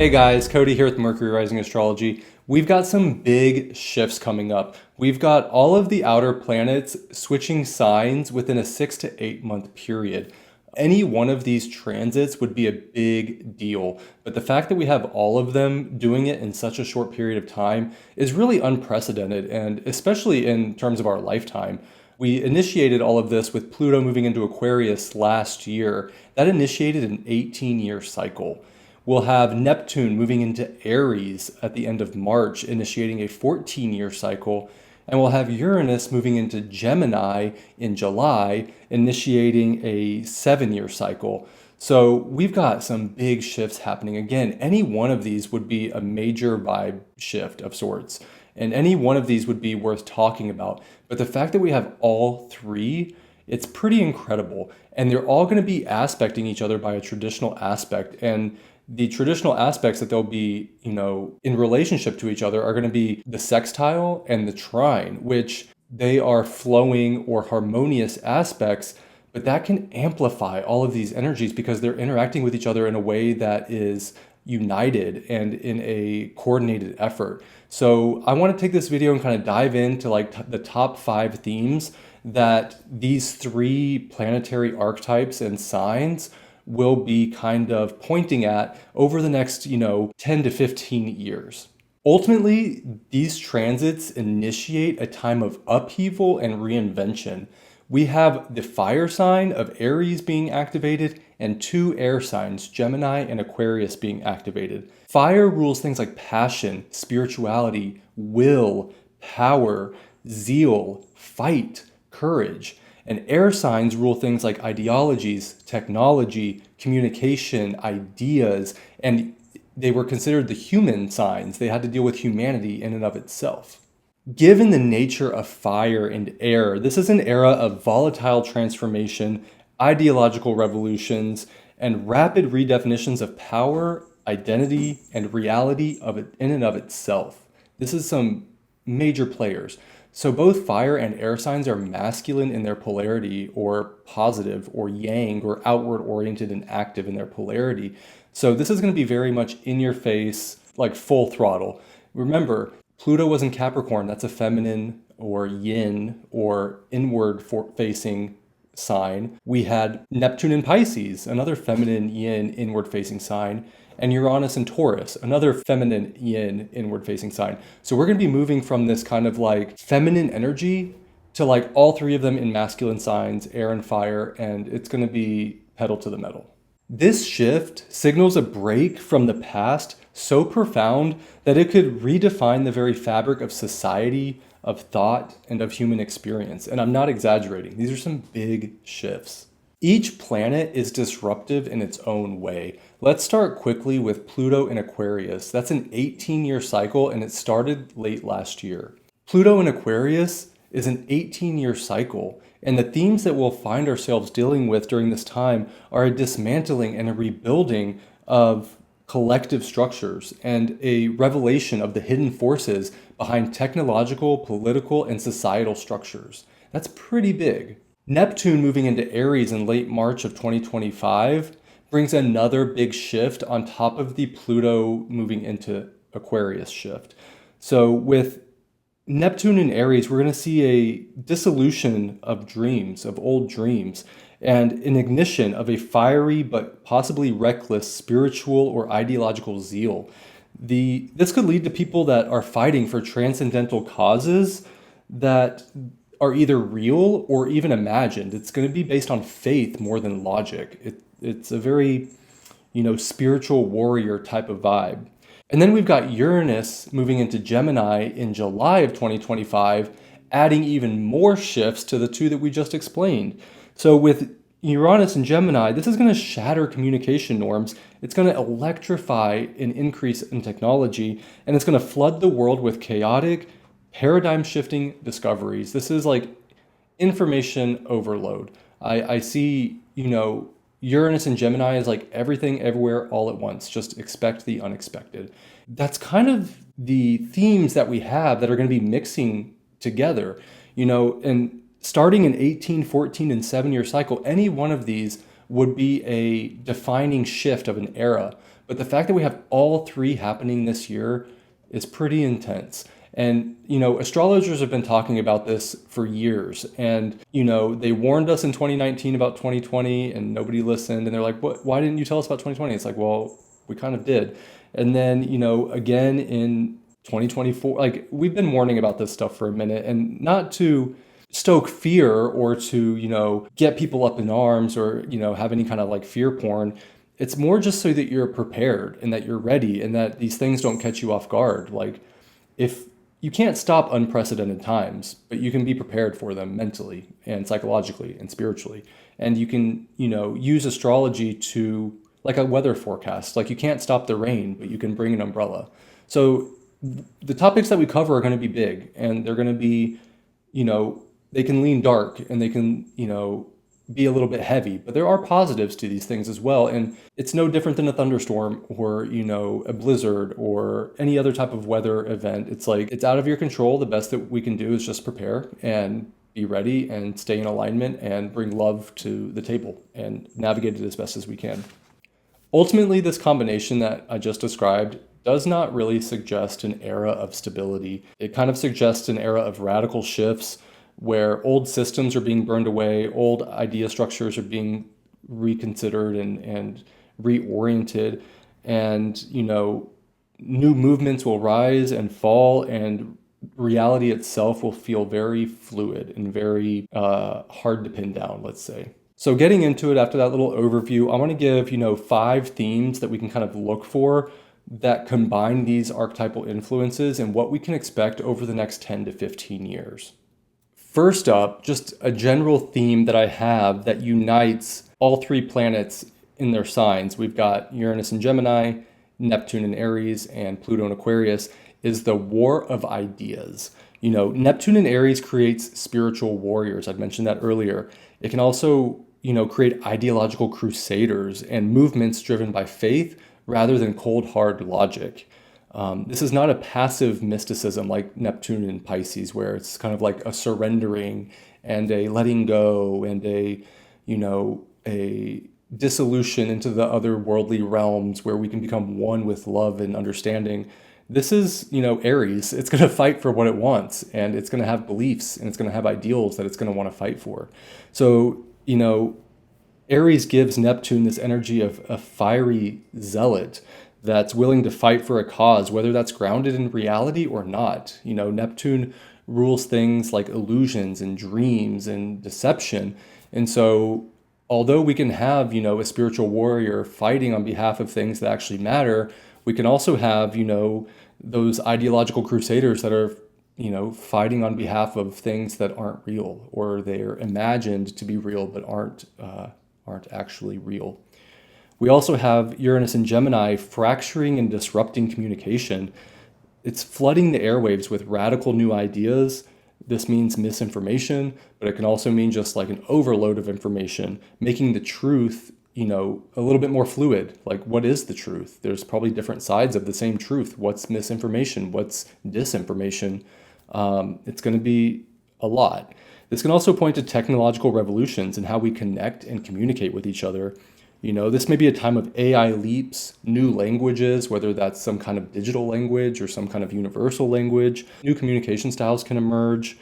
Hey guys, Cody here with Mercury Rising Astrology. We've got some big shifts coming up. We've got all of the outer planets switching signs within a 6 to 8 month period. Any one of these transits would be a big deal, but the fact that we have all of them doing it in such a short period of time is really unprecedented, and especially in terms of our lifetime. We initiated all of this with Pluto moving into Aquarius last year. That initiated an 18-year cycle. We'll have Neptune moving into Aries at the end of March, initiating a 14-year cycle. And we'll have Uranus moving into Gemini in July, initiating a 7-year cycle. So we've got some big shifts happening. Again, any one of these would be a major vibe shift of sorts. And any one of these would be worth talking about. But the fact that we have all three, it's pretty incredible. And they're all going to be aspecting each other by a traditional aspect. And the traditional aspects that they'll be, in relationship to each other are going to be the sextile and the trine, which they are flowing or harmonious aspects, but that can amplify all of these energies because they're interacting with each other in a way that is united and in a coordinated effort. So I want to take this video and kind of dive into the top 5 themes that these 3 planetary archetypes and signs will be kind of pointing at over the next, 10 to 15 years. Ultimately, these transits initiate a time of upheaval and reinvention. We have the fire sign of Aries being activated and 2 air signs, Gemini and Aquarius, being activated. Fire rules things like passion, spirituality, will, power, zeal, fight, courage. And air signs rule things like ideologies, technology, communication, ideas, and they were considered the human signs. They had to deal with humanity in and of itself. Given the nature of fire and air, this is an era of volatile transformation, ideological revolutions, and rapid redefinitions of power, identity, and reality in and of itself. This is some major players. So both fire and air signs are masculine in their polarity, or positive, or yang, or outward oriented and active in their polarity. So this is going to be very much in your face, like full throttle. Remember, Pluto was in Capricorn. That's a feminine or yin or inward facing sign. We had Neptune in Pisces, another feminine yin inward facing sign, and Uranus in Taurus, another feminine yin inward facing sign. So we're going to be moving from this kind of feminine energy to all 3 of them in masculine signs, air and fire, and it's going to be pedal to the metal. This shift signals a break from the past so profound that it could redefine the very fabric of society, of thought, and of human experience. And I'm not exaggerating. These are some big shifts. Each planet is disruptive in its own way. Let's start quickly with Pluto in Aquarius. That's an 18-year cycle, and it started late last year. Pluto in Aquarius is an 18-year cycle, and the themes that we'll find ourselves dealing with during this time are a dismantling and a rebuilding of collective structures and a revelation of the hidden forces behind technological, political, and societal structures. That's pretty big. Neptune moving into Aries in late March of 2025 brings another big shift on top of the Pluto moving into Aquarius shift. So with Neptune in Aries, we're going to see a dissolution of dreams, of old dreams, and an ignition of a fiery but possibly reckless spiritual or ideological zeal. This could lead to people that are fighting for transcendental causes that are either real or even imagined. It's going to be based on faith more than logic. It's a very, spiritual warrior type of vibe. And then we've got Uranus moving into Gemini in July of 2025, adding even more shifts to the 2 that we just explained. So with Uranus and Gemini, this is going to shatter communication norms. It's going to electrify an increase in technology, and it's going to flood the world with chaotic, paradigm-shifting discoveries. This is information overload. I see, Uranus and Gemini is everything everywhere all at once. Just expect the unexpected. That's kind of the themes that we have that are going to be mixing together, and starting an 18, 14, and 7-year cycle, any one of these would be a defining shift of an era. But the fact that we have all three happening this year is pretty intense. And, astrologers have been talking about this for years. And, they warned us in 2019 about 2020 and nobody listened. And they're like, what? Why didn't you tell us about 2020? It's like, well, we kind of did. And then, again in 2024, like we've been warning about this stuff for a minute, and not to stoke fear or to, get people up in arms or, have any kind of like fear porn. It's more just so that you're prepared and that you're ready and that these things don't catch you off guard. Like, if you can't stop unprecedented times, but you can be prepared for them mentally and psychologically and spiritually. And you can, use astrology to, like a weather forecast. Like, you can't stop the rain, but you can bring an umbrella. So the topics that we cover are going to be big, and they're going to be, they can lean dark, and they can, be a little bit heavy, but there are positives to these things as well. And it's no different than a thunderstorm or, a blizzard or any other type of weather event. It's like, it's out of your control. The best that we can do is just prepare and be ready and stay in alignment and bring love to the table and navigate it as best as we can. Ultimately, this combination that I just described does not really suggest an era of stability. It kind of suggests an era of radical shifts where old systems are being burned away, old idea structures are being reconsidered and reoriented, and new movements will rise and fall, and reality itself will feel very fluid and very hard to pin down, let's say. So getting into it, after that little overview, I want to give 5 themes that we can kind of look for that combine these archetypal influences and what we can expect over the next 10 to 15 years. First up, just a general theme that I have that unites all 3 planets in their signs. We've got Uranus in Gemini, Neptune in Aries, and Pluto in Aquarius, is the war of ideas. Neptune in Aries creates spiritual warriors. I'd mentioned that earlier. It can also, create ideological crusaders and movements driven by faith rather than cold, hard logic. This is not a passive mysticism like Neptune in Pisces, where it's kind of like a surrendering and a letting go and a dissolution into the other worldly realms where we can become one with love and understanding. This is, Aries. It's going to fight for what it wants, and it's going to have beliefs, and it's going to have ideals that it's going to want to fight for. So, Aries gives Neptune this energy of a fiery zealot that's willing to fight for a cause, whether that's grounded in reality or not. Neptune rules things like illusions and dreams and deception. And so although we can have, a spiritual warrior fighting on behalf of things that actually matter, we can also have, those ideological crusaders that are, fighting on behalf of things that aren't real, or they're imagined to be real but aren't actually real. We also have Uranus and Gemini fracturing and disrupting communication. It's flooding the airwaves with radical new ideas. This means misinformation, but it can also mean just like an overload of information, making the truth, a little bit more fluid. Like, what is the truth? There's probably different sides of the same truth. What's misinformation? What's disinformation? It's going to be a lot. This can also point to technological revolutions and how we connect and communicate with each other. This may be a time of AI leaps, new languages, whether that's some kind of digital language or some kind of universal language. New communication styles can emerge.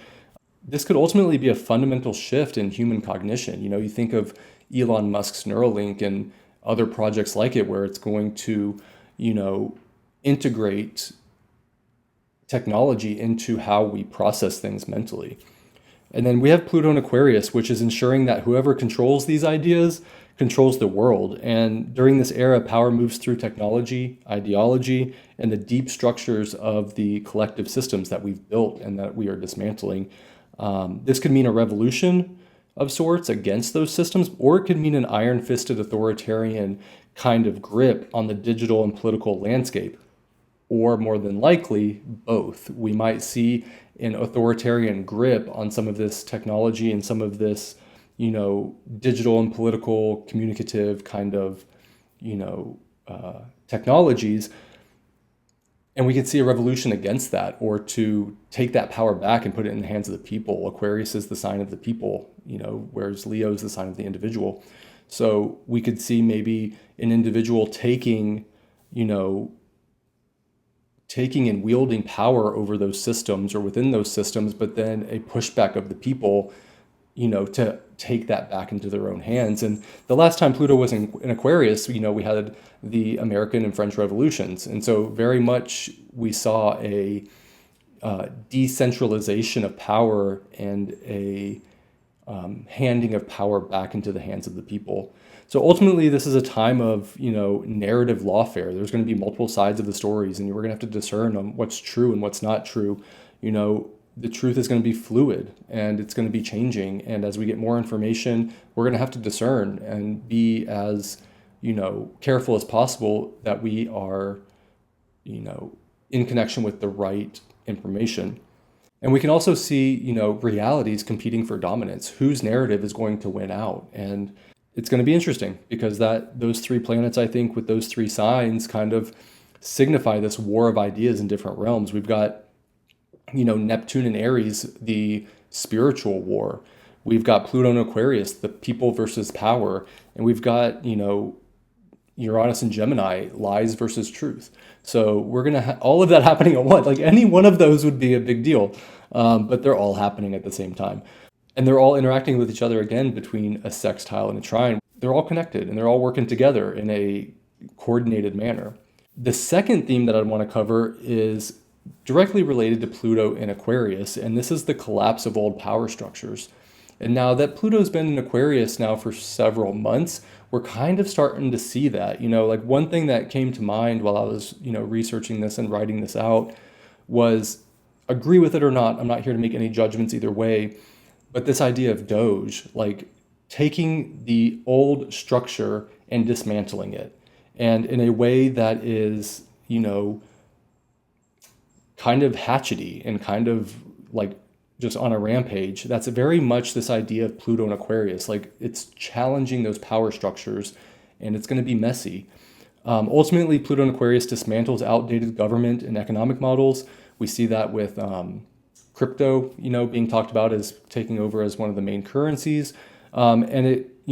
This could ultimately be a fundamental shift in human cognition. You think of Elon Musk's Neuralink and other projects like it, where it's going to, integrate technology into how we process things mentally. And then we have Pluto in Aquarius, which is ensuring that whoever controls these ideas controls the world. And during this era, power moves through technology, ideology, and the deep structures of the collective systems that we've built and that we are dismantling. This could mean a revolution of sorts against those systems, or it could mean an iron-fisted authoritarian kind of grip on the digital and political landscape. Or more than likely, both. We might see an authoritarian grip on some of this technology and some of this, digital and political communicative kind of, technologies. And we could see a revolution against that, or to take that power back and put it in the hands of the people. Aquarius is the sign of the people, whereas Leo is the sign of the individual. So we could see maybe an individual taking, you know, taking and wielding power over those systems or within those systems, but then a pushback of the people, to take that back into their own hands. And the last time Pluto was in Aquarius, we had the American and French revolutions. And so very much we saw a decentralization of power and a handing of power back into the hands of the people. So ultimately, this is a time of, narrative lawfare. There's going to be multiple sides of the stories, and we're going to have to discern on what's true and what's not true. The truth is going to be fluid, and it's going to be changing. And as we get more information, we're going to have to discern and be as, careful as possible that we are, in connection with the right information. And we can also see, realities competing for dominance. Whose narrative is going to win out? And it's going to be interesting because those three planets, I think, with those three signs kind of signify this war of ideas in different realms. We've got, Neptune and Aries, the spiritual war. We've got Pluto and Aquarius, the people versus power. And we've got, Uranus and Gemini, lies versus truth. So we're going to all of that happening at once. Like any one of those would be a big deal, but they're all happening at the same time. And they're all interacting with each other again between a sextile and a trine. They're all connected and they're all working together in a coordinated manner. The second theme that I want to cover is directly related to Pluto in Aquarius, and this is the collapse of old power structures. And now that Pluto's been in Aquarius now for several months, we're kind of starting to see that. Like one thing that came to mind while I was, researching this and writing this out was, agree with it or not, I'm not here to make any judgments either way, but this idea of Doge, like taking the old structure and dismantling it, and in a way that is, kind of hatchety and kind of like just on a rampage. That's very much this idea of Pluto and Aquarius. Like it's challenging those power structures, and it's going to be messy. Ultimately, Pluto and Aquarius dismantles outdated government and economic models. We see that with crypto, being talked about as taking over as one of the main currencies. And it,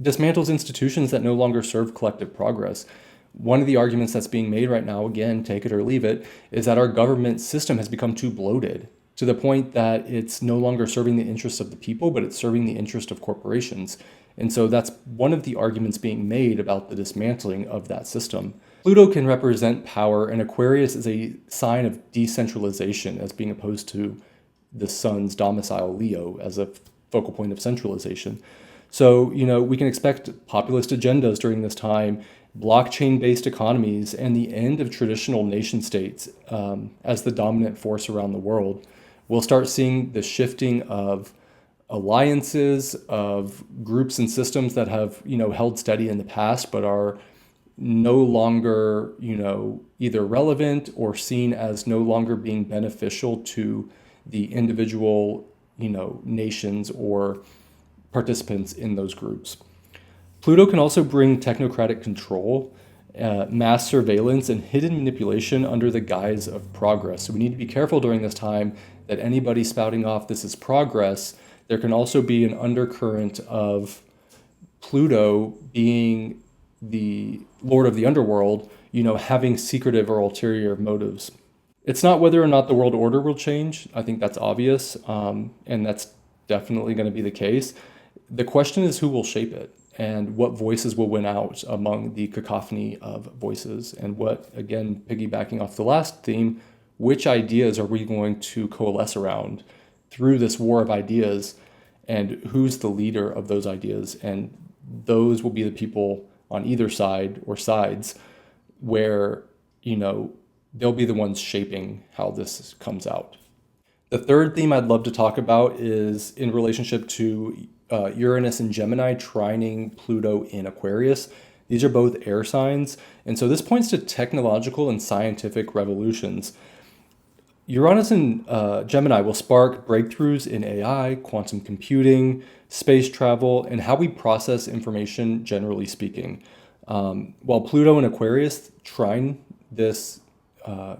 dismantles institutions that no longer serve collective progress. One of the arguments that's being made right now, again, take it or leave it, is that our government system has become too bloated to the point that it's no longer serving the interests of the people, but it's serving the interest of corporations. And so that's one of the arguments being made about the dismantling of that system. Pluto can represent power, and Aquarius is a sign of decentralization as being opposed to the sun's domicile, Leo, as a focal point of centralization. So, we can expect populist agendas during this time, blockchain-based economies, and the end of traditional nation states as the dominant force around the world. We'll start seeing the shifting of alliances, of groups and systems that have, held steady in the past, but are no longer, either relevant or seen as no longer being beneficial to the individual, nations or participants in those groups. Pluto can also bring technocratic control, mass surveillance, and hidden manipulation under the guise of progress. So we need to be careful during this time that anybody spouting off this is progress. There can also be an undercurrent of Pluto being the lord of the underworld, having secretive or ulterior motives. It's not whether or not the world order will change. I think that's obvious, and that's definitely going to be the case. The question is who will shape it and what voices will win out among the cacophony of voices, and what, again, piggybacking off the last theme, which ideas are we going to coalesce around through this war of ideas, and who's the leader of those ideas. And those will be the people on either side or sides where, they'll be the ones shaping how this comes out. The third theme I'd love to talk about is in relationship to Uranus and Gemini trining Pluto in Aquarius. These are both air signs, and so this points to technological and scientific revolutions. Uranus and Gemini will spark breakthroughs in AI, quantum computing, space travel, and how we process information, generally speaking. While Pluto and Aquarius trine this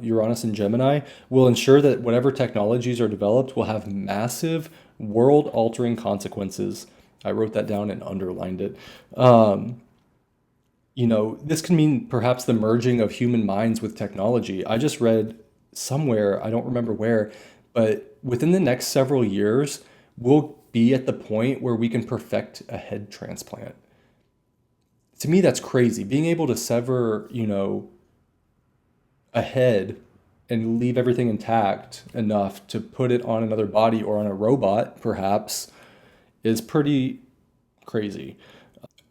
Uranus and Gemini, will ensure that whatever technologies are developed will have massive world-altering consequences I wrote that down and underlined it. This can mean perhaps the merging of human minds with technology. I just read somewhere, I don't remember where, but within the next several years, we'll be at the point where we can perfect a head transplant. To me, that's crazy. Being able to sever, a head and leave everything intact enough to put it on another body or on a robot, perhaps, is pretty crazy.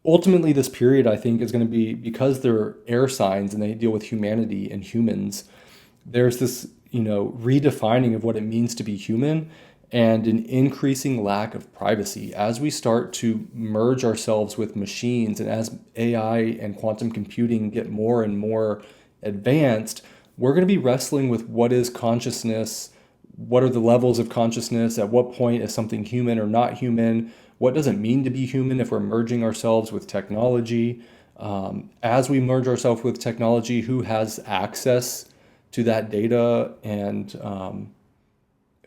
Ultimately, this period, I think, is going to be, because they're air signs and they deal with humanity and humans, there's this, redefining of what it means to be human and an increasing lack of privacy as we start to merge ourselves with machines. And as AI and quantum computing get more and more advanced, we're going to be wrestling with what is consciousness, what are the levels of consciousness, at what point is something human or not human, what does it mean to be human if we're merging ourselves with technology. As we merge ourselves with technology, who has access to that data, and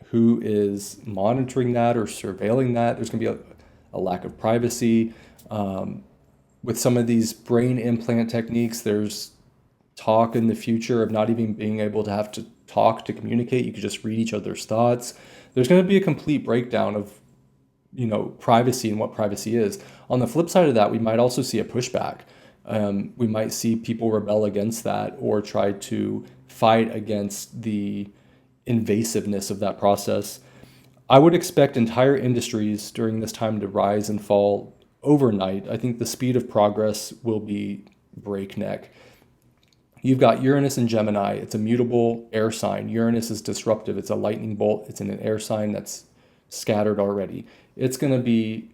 who is monitoring that or surveilling that? There's going to be a lack of privacy. With some of these brain implant techniques, there's talk in the future of not even being able to have to talk to communicate. You could just read each other's thoughts. There's going to be a complete breakdown of privacy and what privacy is. On the flip side of that, we might also see a pushback. We might see people rebel against that or try to fight against the invasiveness of that process. I would expect entire industries during this time to rise and fall overnight. I think the speed of progress will be breakneck. You've got Uranus and Gemini. It's a mutable air sign. Uranus is disruptive. It's a lightning bolt. It's in an air sign that's scattered already. It's going to be,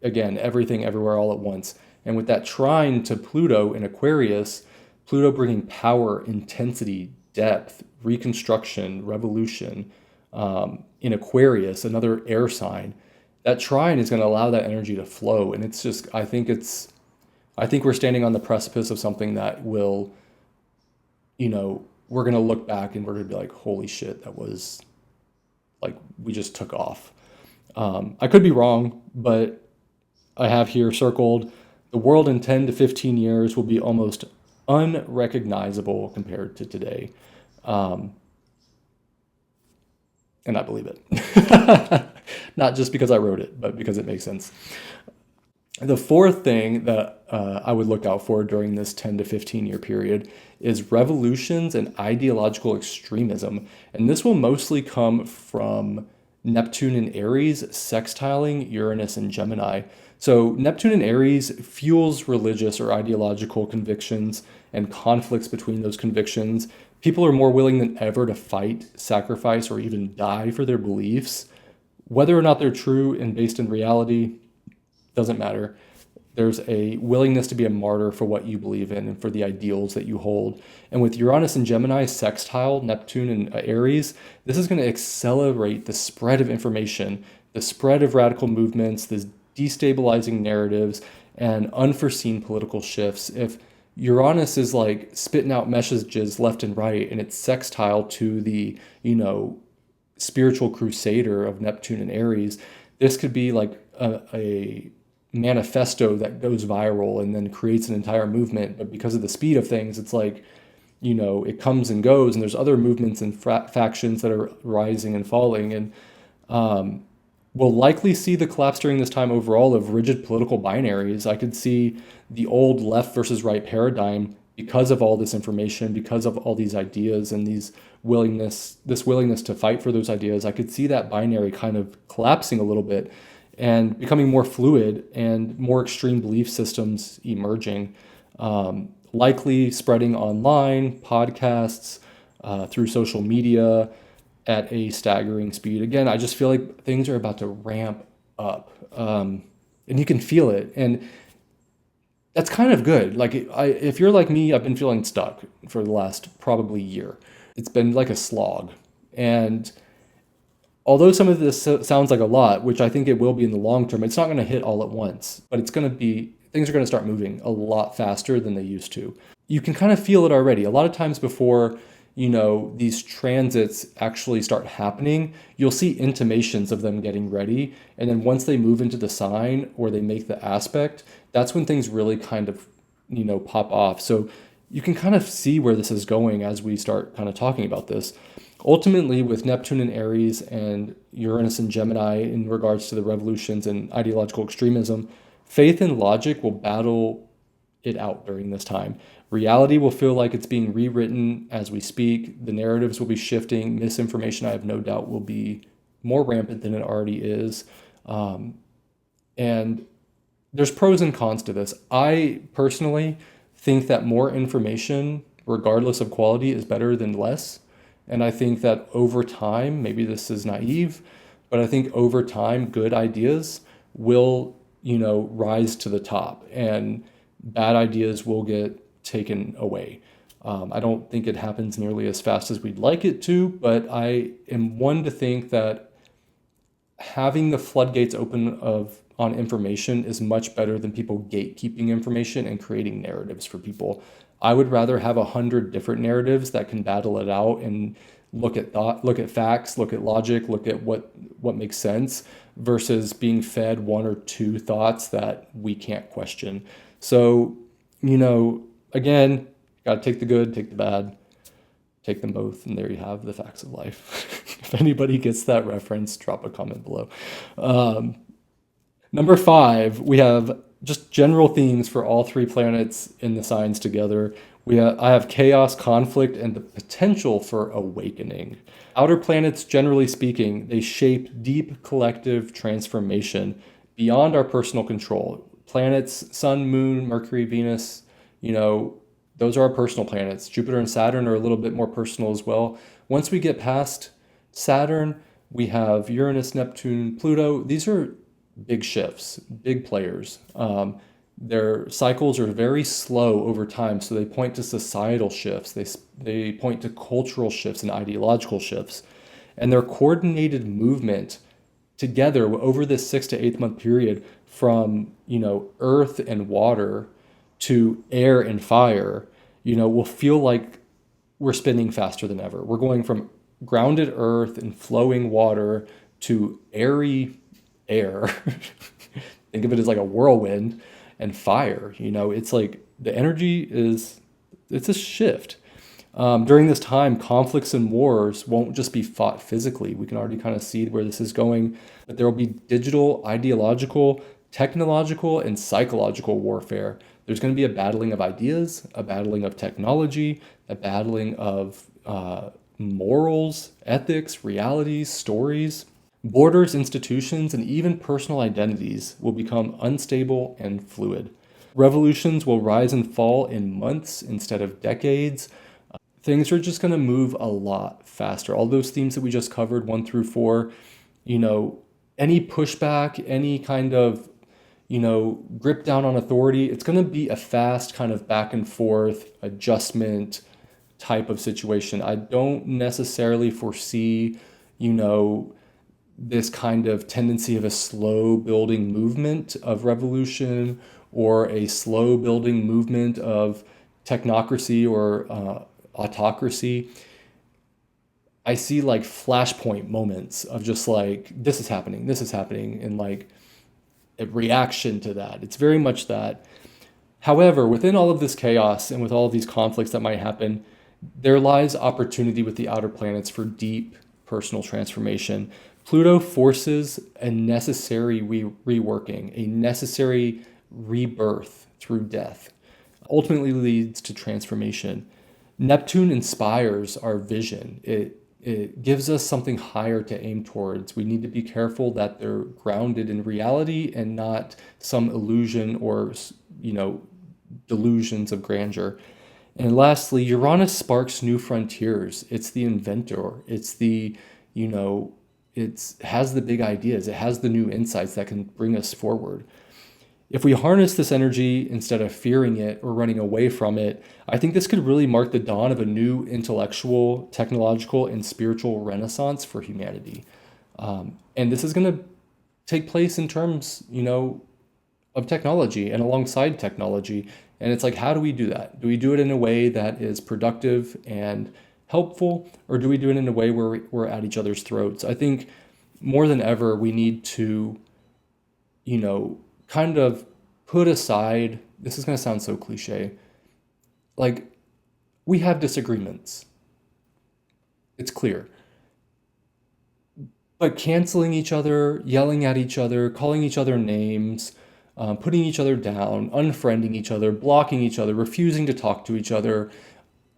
again, everything everywhere all at once. And with that trine to Pluto in Aquarius, Pluto bringing power, intensity, depth, reconstruction, revolution, in Aquarius, another air sign, that trine is going to allow that energy to flow. And it's just, I think we're standing on the precipice of something that will, we're going to look back and we're going to be like, holy shit, that was like, we just took off. I could be wrong, but I have here circled, the world in 10 to 15 years will be almost unrecognizable compared to today. And I believe it. Not just because I wrote it, but because it makes sense. The fourth thing that I would look out for during this 10 to 15 year period is revolutions and ideological extremism. And this will mostly come from Neptune and Aries sextiling Uranus and Gemini. So Neptune and Aries fuels religious or ideological convictions and conflicts between those convictions. People are more willing than ever to fight, sacrifice, or even die for their beliefs. Whether or not they're true and based in reality, doesn't matter. There's a willingness to be a martyr for what you believe in and for the ideals that you hold. And with Uranus and Gemini sextile, Neptune and Aries, this is going to accelerate the spread of information, the spread of radical movements, the destabilizing narratives, and unforeseen political shifts. If Uranus is like spitting out messages left and right, and it's sextile to the, spiritual crusader of Neptune and Aries, this could be like a manifesto that goes viral and then creates an entire movement. But because of the speed of things, it's like, it comes and goes, and there's other movements and factions that are rising and falling. And we'll likely see the collapse during this time overall of rigid political binaries. I could see the old left versus right paradigm, because of all this information, because of all these ideas and this willingness to fight for those ideas. I could see that binary kind of collapsing a little bit and becoming more fluid, and more extreme belief systems emerging, likely spreading online, podcasts, through social media at a staggering speed. Again, I just feel like things are about to ramp up, and you can feel it. And that's kind of good. Like, if you're like me, I've been feeling stuck for the last probably year. It's been like a slog. And although some of this sounds like a lot, which I think it will be in the long term, it's not going to hit all at once, but things are going to start moving a lot faster than they used to. You can kind of feel it already. A lot of times before, these transits actually start happening, you'll see intimations of them getting ready. And then once they move into the sign or they make the aspect, that's when things really kind of, pop off. So you can kind of see where this is going as we start kind of talking about this. Ultimately, with Neptune in Aries and Uranus in Gemini in regards to the revolutions and ideological extremism, faith and logic will battle it out during this time. Reality will feel like it's being rewritten as we speak. The narratives will be shifting. Misinformation, I have no doubt, will be more rampant than it already is. And there's pros and cons to this. I personally think that more information, regardless of quality, is better than less. And I think that over time, maybe this is naive, but I think over time, good ideas will, rise to the top and bad ideas will get taken away. I don't think it happens nearly as fast as we'd like it to, but I am one to think that having the floodgates open on information is much better than people gatekeeping information and creating narratives for people. I would rather have 100 different narratives that can battle it out and look at facts, look at logic, look at what makes sense, versus being fed one or two thoughts that we can't question. So, again, got to take the good, take the bad, take them both, and there you have the facts of life. If anybody gets that reference, drop a comment below. Number 5, we have just general themes for all 3 planets in the signs together. I have chaos, conflict, and the potential for awakening. Outer planets, generally speaking, they shape deep collective transformation beyond our personal control. Planets, Sun, Moon, Mercury, Venus, those are our personal planets. Jupiter and Saturn are a little bit more personal as well. Once we get past Saturn, we have Uranus, Neptune, Pluto. These are big shifts, big players. Their cycles are very slow over time, so they point to societal shifts. They point to cultural shifts and ideological shifts. And their coordinated movement together over this 6 to 8 month period from, earth and water to air and fire, will feel like we're spinning faster than ever. We're going from grounded earth and flowing water to airy air. Think of it as like a whirlwind and fire. It's like the energy it's a shift. During this time, conflicts and wars won't just be fought physically. We can already kind of see where this is going, but there will be digital, ideological, technological, and psychological warfare. There's going to be a battling of ideas, a battling of technology, a battling of morals, ethics, realities, stories. Borders, institutions, and even personal identities will become unstable and fluid. Revolutions will rise and fall in months instead of decades. Things are just going to move a lot faster. All those themes that we just covered, 1 through 4, any pushback, any kind of, grip down on authority, it's going to be a fast kind of back and forth adjustment type of situation. I don't necessarily foresee, this kind of tendency of a slow building movement of revolution or a slow building movement of technocracy or autocracy. I see like flashpoint moments of just like, this is happening, and like a reaction to that. It's very much that. However, within all of this chaos and with all of these conflicts that might happen, there lies opportunity with the outer planets for deep personal transformation. Pluto forces a necessary reworking, a necessary rebirth through death, ultimately leads to transformation. Neptune inspires our vision. It gives us something higher to aim towards. We need to be careful that they're grounded in reality and not some illusion or, delusions of grandeur. And lastly, Uranus sparks new frontiers. It's the inventor. It's the, it has the big ideas. It has the new insights that can bring us forward. If we harness this energy instead of fearing it or running away from it, I think this could really mark the dawn of a new intellectual, technological, and spiritual renaissance for humanity. And this is going to take place in terms, of technology and alongside technology. And it's like, how do we do that? Do we do it in a way that is productive and helpful, or do we do it in a way where we're at each other's throats? I think more than ever, we need to, kind of put aside, this is going to sound so cliche, like, we have disagreements. It's clear. But canceling each other, yelling at each other, calling each other names, putting each other down, unfriending each other, blocking each other, refusing to talk to each other,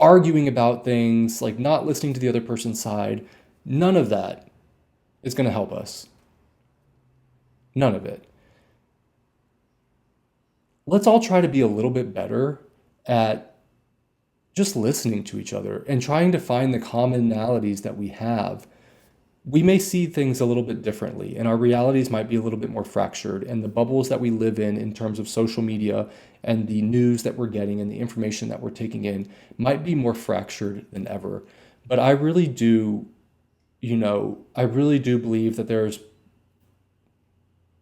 arguing about things, like not listening to the other person's side, none of that is going to help us. None of it. Let's all try to be a little bit better at just listening to each other and trying to find the commonalities that we have. We may see things a little bit differently, and our realities might be a little bit more fractured, and the bubbles that we live in terms of social media and the news that we're getting and the information that we're taking in might be more fractured than ever. But I really do, I really do believe that there's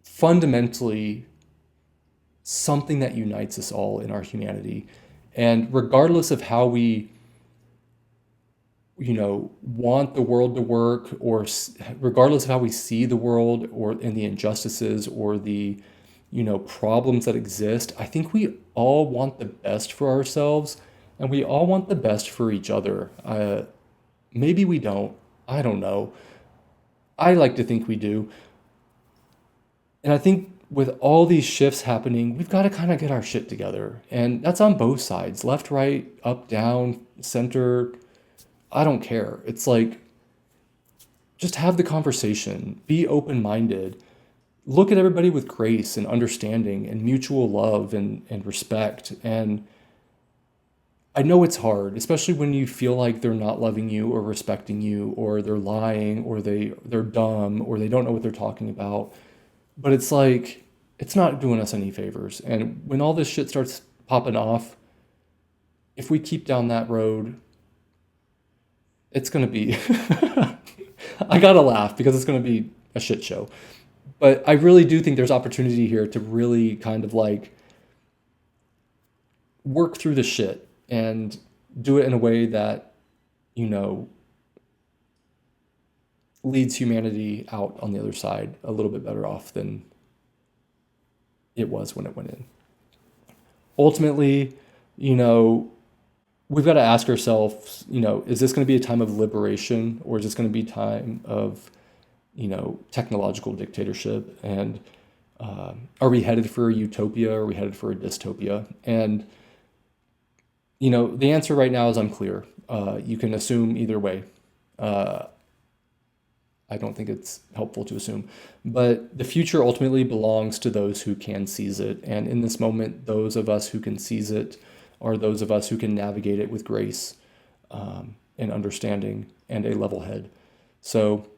fundamentally something that unites us all in our humanity. And regardless of how we, want the world to work, or regardless of how we see the world or in the injustices or the, problems that exist, I think we all want the best for ourselves, and we all want the best for each other. Maybe we don't. I don't know. I like to think we do. And I think with all these shifts happening, we've got to kind of get our shit together. And that's on both sides, left, right, up, down, center. I don't care. It's like, just have the conversation, be open-minded, look at everybody with grace and understanding and mutual love and respect. And I know it's hard, especially when you feel like they're not loving you or respecting you, or they're lying, or they're dumb, or they don't know what they're talking about. But it's like, it's not doing us any favors. And when all this shit starts popping off, if we keep down that road, it's going to be, I got to laugh because it's going to be a shit show. But I really do think there's opportunity here to really kind of like work through the shit and do it in a way that, leads humanity out on the other side a little bit better off than it was when it went in. Ultimately, we've got to ask ourselves, is this going to be a time of liberation, or is this going to be a time of, technological dictatorship? And are we headed for a utopia, or are we headed for a dystopia? And, the answer right now is unclear. You can assume either way. I don't think it's helpful to assume. But the future ultimately belongs to those who can seize it. And in this moment, those of us who can seize it are those of us who can navigate it with grace and understanding and a level head. So,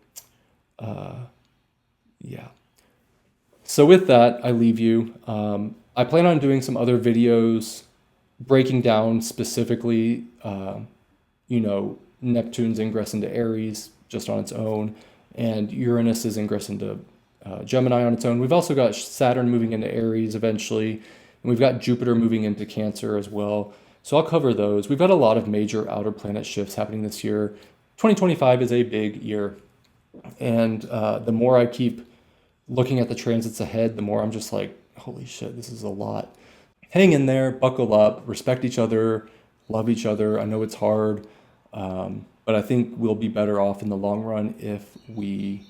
yeah. So with that, I leave you. I plan on doing some other videos breaking down specifically, Neptune's ingress into Aries just on its own, and Uranus's ingress into Gemini on its own. We've also got Saturn moving into Aries eventually, and we've got Jupiter moving into Cancer as well. So I'll cover those. We've got a lot of major outer planet shifts happening this year. 2025 is a big year. And the more I keep looking at the transits ahead, the more I'm just like, holy shit, this is a lot. Hang in there, buckle up, respect each other, love each other. I know it's hard, but I think we'll be better off in the long run if we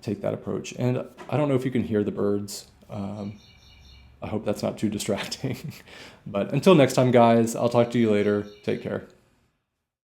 take that approach. And I don't know if you can hear the birds. I hope that's not too distracting. But until next time, guys, I'll talk to you later. Take care.